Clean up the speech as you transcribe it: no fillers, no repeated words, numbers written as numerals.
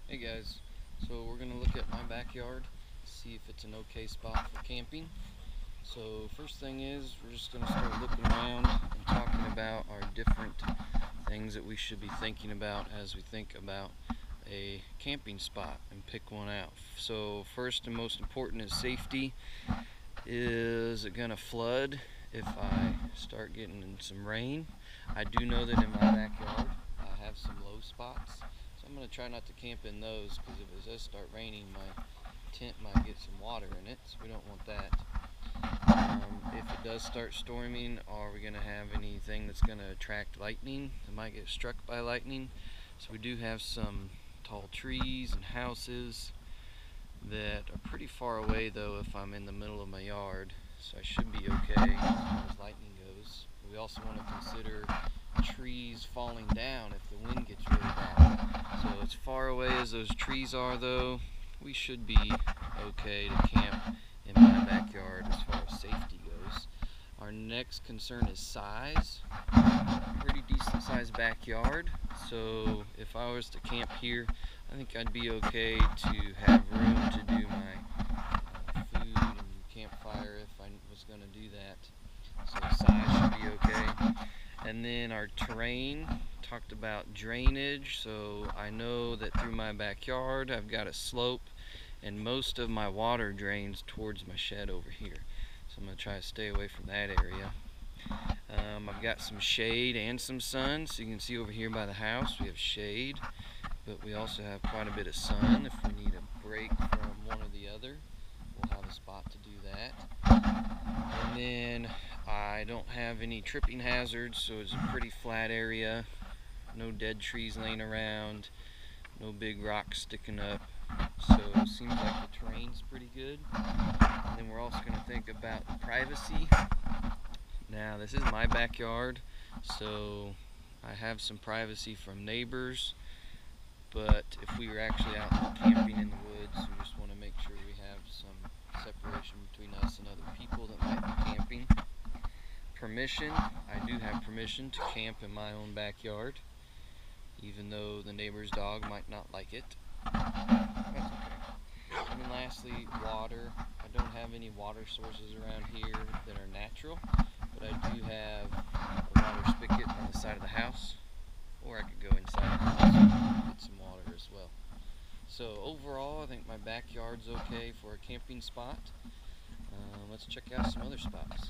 Hey guys, so we're going to look at my backyard, see if it's an okay spot for camping. So first thing is, we're just going to start looking around and talking about our different things that we should be thinking about as we think about a camping spot and pick one out. So first and most important is safety. Is it going to flood if I start getting some rain? I do know that in my backyard I have some low spots, so I'm going to try not to camp in those, because if it does start raining, my tent might get some water in it, so we don't want that. If it does start storming, are we going to have anything that's going to attract lightning that might get struck by lightning? So we do have some tall trees and houses that are pretty far away, though, if I'm in the middle of my yard, so I should be okay as far as lightning goes. We also want to consider trees falling down if the wind gets really bad. So as far away as those trees are, though, we should be okay to camp in my backyard as far as safety goes. Our next concern is size. Pretty decent sized backyard, so if I was to camp here, I think I'd be okay to have room to do my food and campfire if I was going to do that. So size should be okay. And then our terrain, talked about drainage, so I know that through my backyard I've got a slope and most of my water drains towards my shed over here. So I'm going to try to stay away from that area. I've got some shade and some sun, so you can see over here by the house we have shade, but we also have quite a bit of sun. If we need a break from one or the other, we'll have a spot to do that. And then I don't have any tripping hazards, so it's a pretty flat area. No dead trees laying around, no big rocks sticking up, so it seems like the terrain's pretty good. And then we're also going to think about privacy. Now, this is my backyard, so I have some privacy from neighbors, but if we were actually out camping in the woods, we just want to make sure we have some separation between us and other people that might be camping. Permission, I do have permission to camp in my own backyard, even though the neighbor's dog might not like it. That's okay. And then lastly, water. I don't have any water sources around here that are natural, but I do have a water spigot on the side of the house, or I could go inside the house and get some water as well. So overall, I think my backyard's okay for a camping spot. Let's check out some other spots.